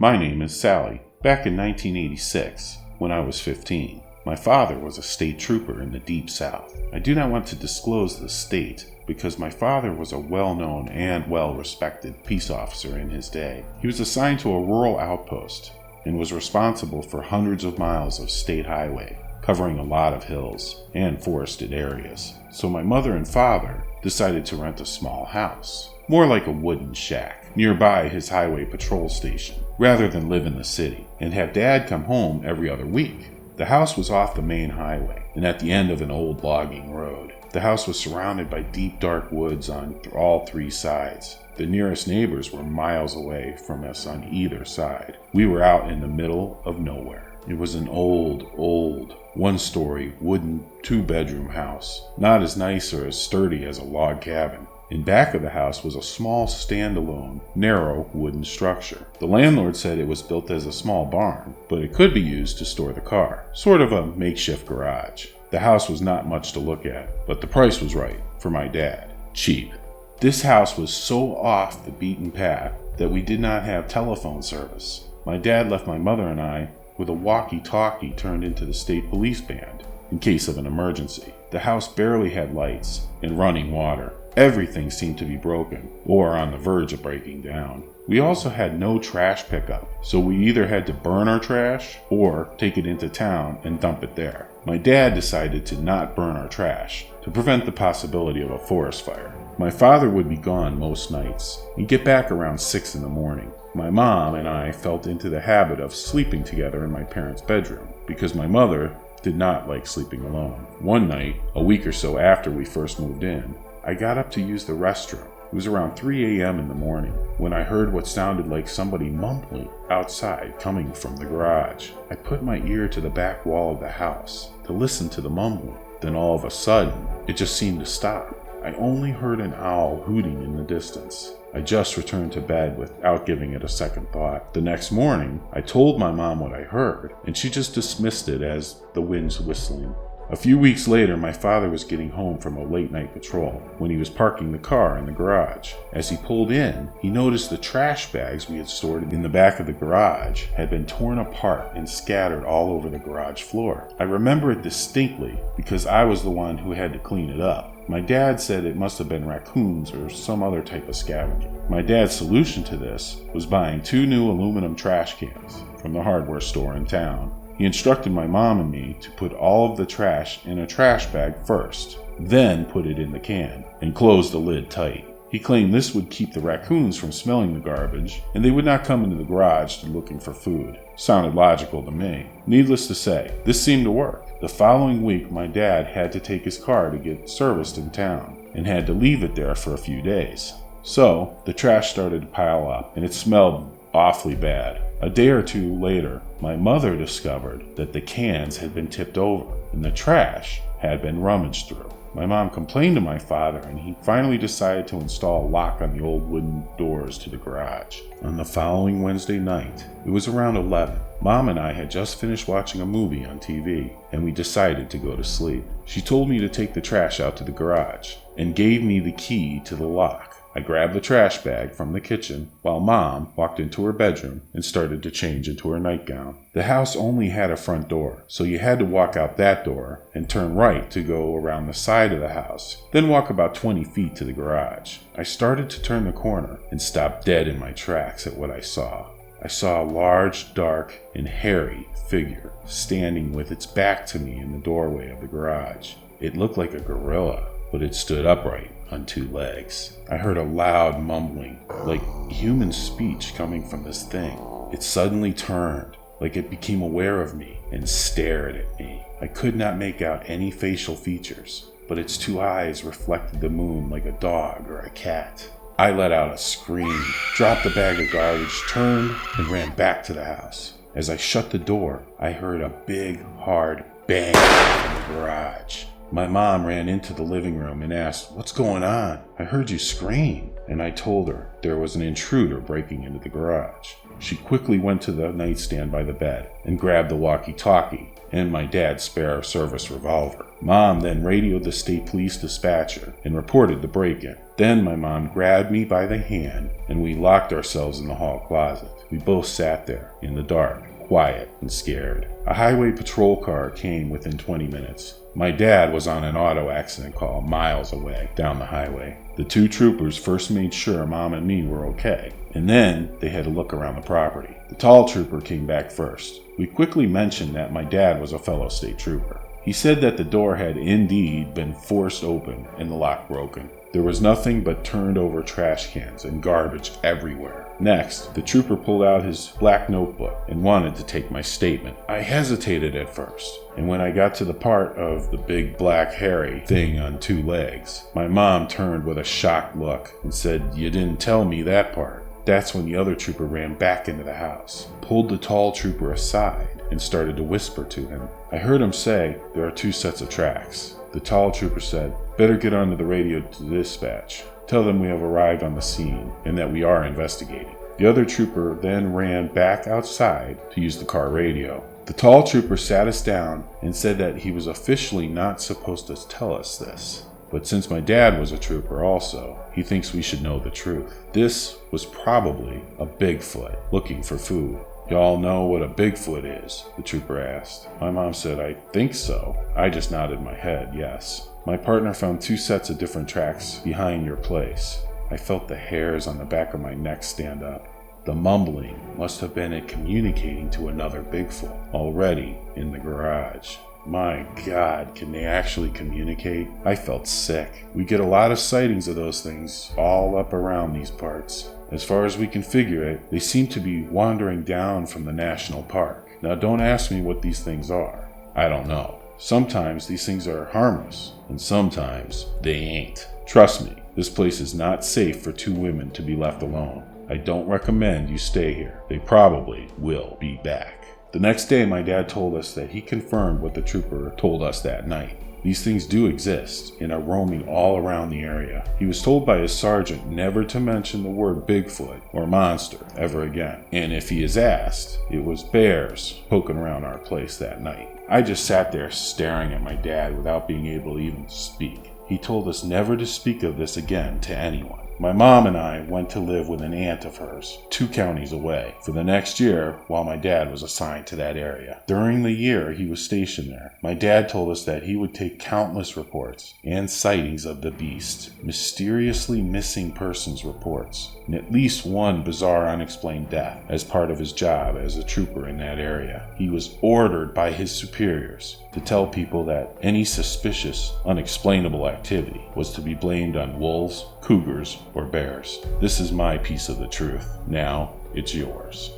My name is Sally. Back in 1986, when I was 15, my father was a state trooper in the Deep South. I do not want to disclose the state because my father was a well-known and well-respected peace officer in his day. He was assigned to a rural outpost and was responsible for hundreds of miles of state highway, covering a lot of hills and forested areas. So my mother and father decided to rent a small house, more like a wooden shack, nearby his highway patrol station, rather than live in the city, and have Dad come home every other week. The house was off the main highway and at the end of an old logging road. The house was surrounded by deep dark woods on all three sides. The nearest neighbors were miles away from us on either side. We were out in the middle of nowhere. It was an old, one-story wooden two-bedroom house, not as nice or as sturdy as a log cabin. In back of the house was a small standalone, narrow wooden structure. The landlord said it was built as a small barn, but it could be used to store the car, sort of a makeshift garage. The house was not much to look at, but the price was right for my dad. Cheap. This house was so off the beaten path that we did not have telephone service. My dad left my mother and I with a walkie-talkie turned into the state police band in case of an emergency. The house barely had lights and running water. Everything seemed to be broken or on the verge of breaking down. We also had no trash pickup, so we either had to burn our trash or take it into town and dump it there. My dad decided to not burn our trash to prevent the possibility of a forest fire. My father would be gone most nights. He'd get back around 6 in the morning. My mom and I fell into the habit of sleeping together in my parents' bedroom because my mother did not like sleeping alone. One night, a week or so after we first moved in, I got up to use the restroom. It was around 3 a.m. in the morning when I heard what sounded like somebody mumbling outside coming from the garage. I put my ear to the back wall of the house to listen to the mumbling. Then all of a sudden, it just seemed to stop. I only heard an owl hooting in the distance. I just returned to bed without giving it a second thought. The next morning, I told my mom what I heard, and she just dismissed it as the wind's whistling. A few weeks later, my father was getting home from a late-night patrol when he was parking the car in the garage. As he pulled in, he noticed the trash bags we had stored in the back of the garage had been torn apart and scattered all over the garage floor. I remember it distinctly because I was the one who had to clean it up. My dad said it must have been raccoons or some other type of scavenger. My dad's solution to this was buying 2 new aluminum trash cans from the hardware store in town. He instructed my mom and me to put all of the trash in a trash bag first, then put it in the can, and close the lid tight. He claimed this would keep the raccoons from smelling the garbage, and they would not come into the garage looking for food. Sounded logical to me. Needless to say, this seemed to work. The following week, my dad had to take his car to get serviced in town, and had to leave it there for a few days. So, the trash started to pile up, and it smelled awfully bad. A day or two later, my mother discovered that the cans had been tipped over and the trash had been rummaged through. My mom complained to my father, and he finally decided to install a lock on the old wooden doors to the garage. On the following Wednesday night, it was around 11, Mom and I had just finished watching a movie on TV, and we decided to go to sleep. She told me to take the trash out to the garage and gave me the key to the lock. I grabbed the trash bag from the kitchen while Mom walked into her bedroom and started to change into her nightgown. The house only had a front door, so you had to walk out that door and turn right to go around the side of the house, then walk about 20 feet to the garage. I started to turn the corner and stopped dead in my tracks at what I saw. I saw a large, dark, and hairy figure standing with its back to me in the doorway of the garage. It looked like a gorilla, but it stood upright on 2 legs. I heard a loud mumbling, like human speech coming from this thing. It suddenly turned, like it became aware of me, and stared at me. I could not make out any facial features, but its 2 eyes reflected the moon like a dog or a cat. I let out a scream, dropped the bag of garbage, turned, and ran back to the house. As I shut the door, I heard a big, hard bang from the garage. My mom ran into the living room and asked, "What's going on? I heard you scream." And I told her there was an intruder breaking into the garage. She quickly went to the nightstand by the bed and grabbed the walkie-talkie and my dad's spare service revolver. Mom then radioed the state police dispatcher and reported the break-in. Then my mom grabbed me by the hand and we locked ourselves in the hall closet. We both sat there in the dark, quiet and scared. A highway patrol car came within 20 minutes. My dad was on an auto accident call miles away down the highway. The two troopers first made sure Mom and me were okay, and then they had a look around the property. The tall trooper came back first. We quickly mentioned that my dad was a fellow state trooper. He said that the door had indeed been forced open and the lock broken. There was nothing but turned over trash cans and garbage everywhere. Next, the trooper pulled out his black notebook and wanted to take my statement. I hesitated at first, and when I got to the part of the big black hairy thing on two legs, my mom turned with a shocked look and said, "You didn't tell me that part." That's when the other trooper ran back into the house, pulled the tall trooper aside, and started to whisper to him. I heard him say, "There are 2 sets of tracks." The tall trooper said, "Better get onto the radio to dispatch. Tell them we have arrived on the scene and that we are investigating." The other trooper then ran back outside to use the car radio. The tall trooper sat us down and said that he was officially not supposed to tell us this. But since my dad was a trooper also, he thinks we should know the truth. This was probably a Bigfoot looking for food. "Y'all know what a Bigfoot is?" the trooper asked. My mom said, "I think so." I just nodded my head, yes. "My partner found 2 sets of different tracks behind your place." I felt the hairs on the back of my neck stand up. The mumbling must have been it communicating to another Bigfoot already in the garage. My God, can they actually communicate? I felt sick. We get a lot of sightings of those things all up around these parts. As far as we can figure it, they seem to be wandering down from the national park. Now don't ask me what these things are. I don't know. Sometimes these things are harmless, and sometimes they ain't. Trust me, this place is not safe for 2 women to be left alone. I don't recommend you stay here. They probably will be back. The next day, my dad told us that he confirmed what the trooper told us that night. These things do exist and are roaming all around the area. He was told by his sergeant never to mention the word Bigfoot or monster ever again. And if he is asked, it was bears poking around our place that night. I just sat there staring at my dad without being able to even speak. He told us never to speak of this again to anyone. My mom and I went to live with an aunt of hers, 2 counties away, for the next year while my dad was assigned to that area. During the year he was stationed there, my dad told us that he would take countless reports and sightings of the beast, mysteriously missing persons reports, and at least one bizarre unexplained death as part of his job as a trooper in that area. He was ordered by his superiors to tell people that any suspicious, unexplainable activity was to be blamed on wolves, cougars, or bears. This is my piece of the truth. Now, it's yours.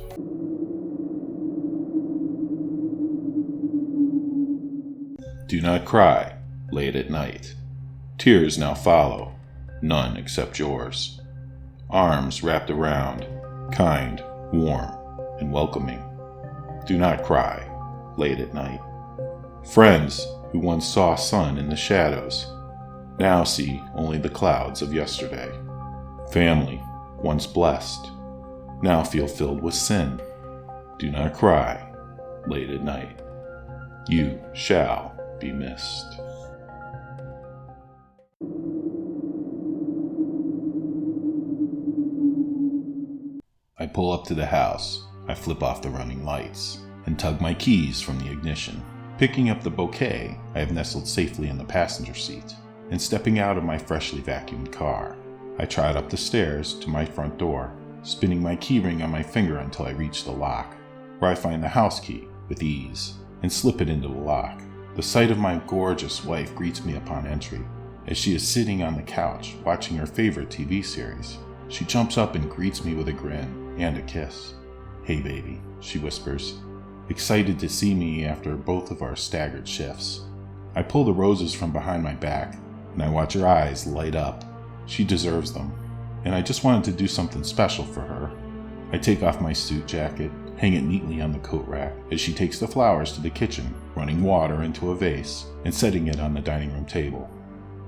Do not cry late at night. Tears now follow, none except yours. Arms wrapped around, kind, warm, and welcoming. Do not cry late at night. Friends who once saw sun in the shadows now see only the clouds of yesterday. Family once blessed now feel filled with sin. Do not cry late at night. You shall be missed. I pull up to the house. I flip off the running lights and tug my keys from the ignition. Picking up the bouquet I have nestled safely in the passenger seat, and stepping out of my freshly vacuumed car, I trot up the stairs to my front door, spinning my keyring on my finger until I reach the lock, where I find the house key with ease, and slip it into the lock. The sight of my gorgeous wife greets me upon entry, as she is sitting on the couch watching her favorite TV series. She jumps up and greets me with a grin and a kiss. "Hey baby," she whispers, excited to see me after both of our staggered shifts. I pull the roses from behind my back, and I watch her eyes light up. She deserves them, and I just wanted to do something special for her. I take off my suit jacket, hang it neatly on the coat rack, as she takes the flowers to the kitchen, running water into a vase, and setting it on the dining room table.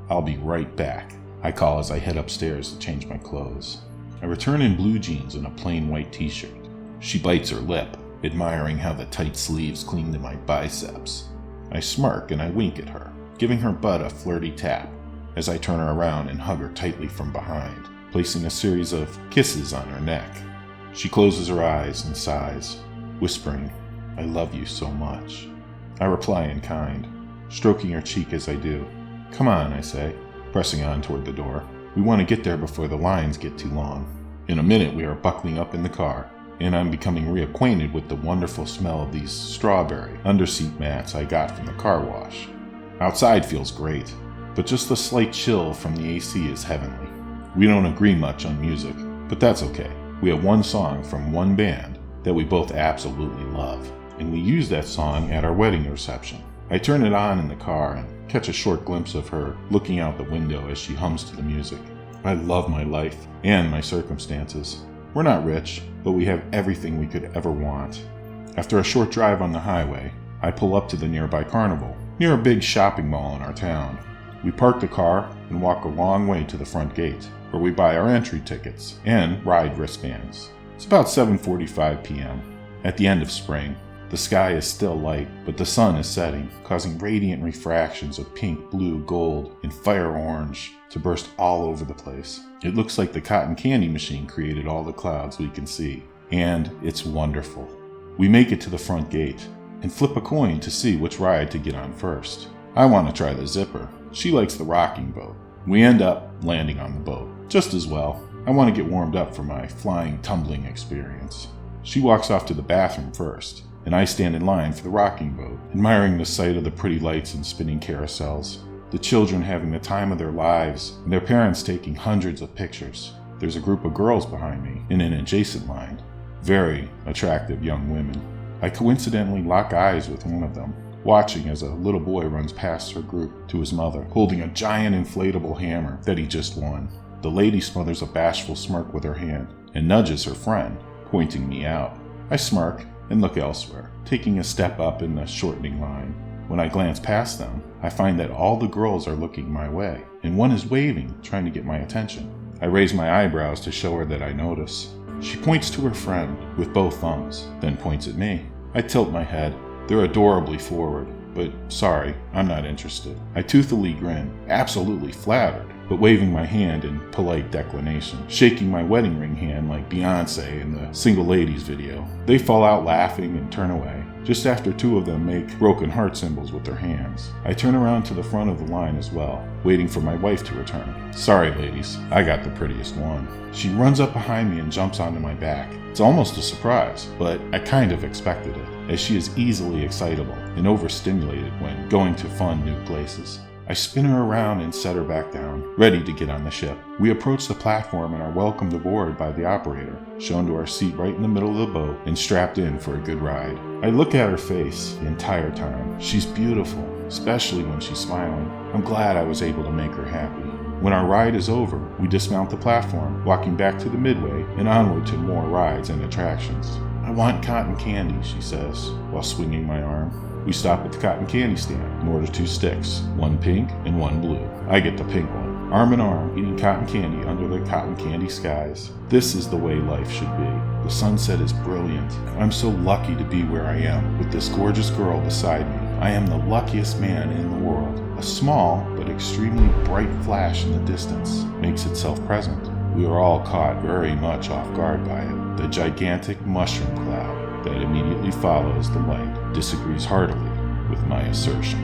"I'll be right back," I call as I head upstairs to change my clothes. I return in blue jeans and a plain white t-shirt. She bites her lip, admiring how the tight sleeves cling to my biceps. I smirk and I wink at her, giving her butt a flirty tap as I turn her around and hug her tightly from behind, placing a series of kisses on her neck. She closes her eyes and sighs, whispering, "I love you so much." I reply in kind, stroking her cheek as I do. "Come on," I say, pressing on toward the door. "We want to get there before the lines get too long." In a minute we are buckling up in the car, and I'm becoming reacquainted with the wonderful smell of these strawberry underseat mats I got from the car wash. Outside feels great, but just the slight chill from the AC is heavenly. We don't agree much on music, but that's okay. We have one song from one band that we both absolutely love, and we use that song at our wedding reception. I turn it on in the car and catch a short glimpse of her looking out the window as she hums to the music. I love my life and my circumstances. We're not rich, but we have everything we could ever want. After a short drive on the highway, I pull up to the nearby carnival, near a big shopping mall in our town. We park the car and walk a long way to the front gate, where we buy our entry tickets and ride wristbands. It's about 7:45 p.m. At the end of spring. The sky is still light, but the sun is setting, causing radiant refractions of pink, blue, gold, and fire orange to burst all over the place. It looks like the cotton candy machine created all the clouds we can see, and it's wonderful. We make it to the front gate and flip a coin to see which ride to get on first. I want to try the zipper. She likes the rocking boat. We end up landing on the boat. Just as well. I want to get warmed up for my flying, tumbling experience. She walks off to the bathroom first, and I stand in line for the rocking boat, admiring the sight of the pretty lights and spinning carousels, the children having the time of their lives, and their parents taking hundreds of pictures. There's a group of girls behind me in an adjacent line, very attractive young women. I coincidentally lock eyes with one of them, watching as a little boy runs past her group to his mother, holding a giant inflatable hammer that he just won. The lady smothers a bashful smirk with her hand and nudges her friend, pointing me out. I smirk and look elsewhere, taking a step up in the shortening line. When I glance past them, I find that all the girls are looking my way, and one is waving, trying to get my attention. I raise my eyebrows to show her that I notice. She points to her friend with both thumbs, then points at me. I tilt my head. They're adorably forward, but sorry, I'm not interested. I toothily grin, absolutely flattered, but waving my hand in polite declination, shaking my wedding ring hand like Beyonce in the Single Ladies video. They fall out laughing and turn away, just after two of them make broken heart symbols with their hands. I turn around to the front of the line as well, waiting for my wife to return. Sorry, ladies, I got the prettiest one. She runs up behind me and jumps onto my back. It's almost a surprise, but I kind of expected it, as she is easily excitable and overstimulated when going to fun new places. I spin her around and set her back down, ready to get on the ship. We approach the platform and are welcomed aboard by the operator, shown to our seat right in the middle of the boat and strapped in for a good ride. I look at her face the entire time. She's beautiful, especially when she's smiling. I'm glad I was able to make her happy. When our ride is over, we dismount the platform, walking back to the midway and onward to more rides and attractions. I want cotton candy, she says, while swinging my arm. We stop at the cotton candy stand and order 2 sticks, one pink and one blue. I get the pink one, arm in arm, eating cotton candy under the cotton candy skies. This is the way life should be. The sunset is brilliant. I'm so lucky to be where I am, with this gorgeous girl beside me. I am the luckiest man in the world. A small but extremely bright flash in the distance makes itself present. We are all caught very much off guard by it. The gigantic mushroom cloud that immediately follows the light disagrees heartily with my assertion.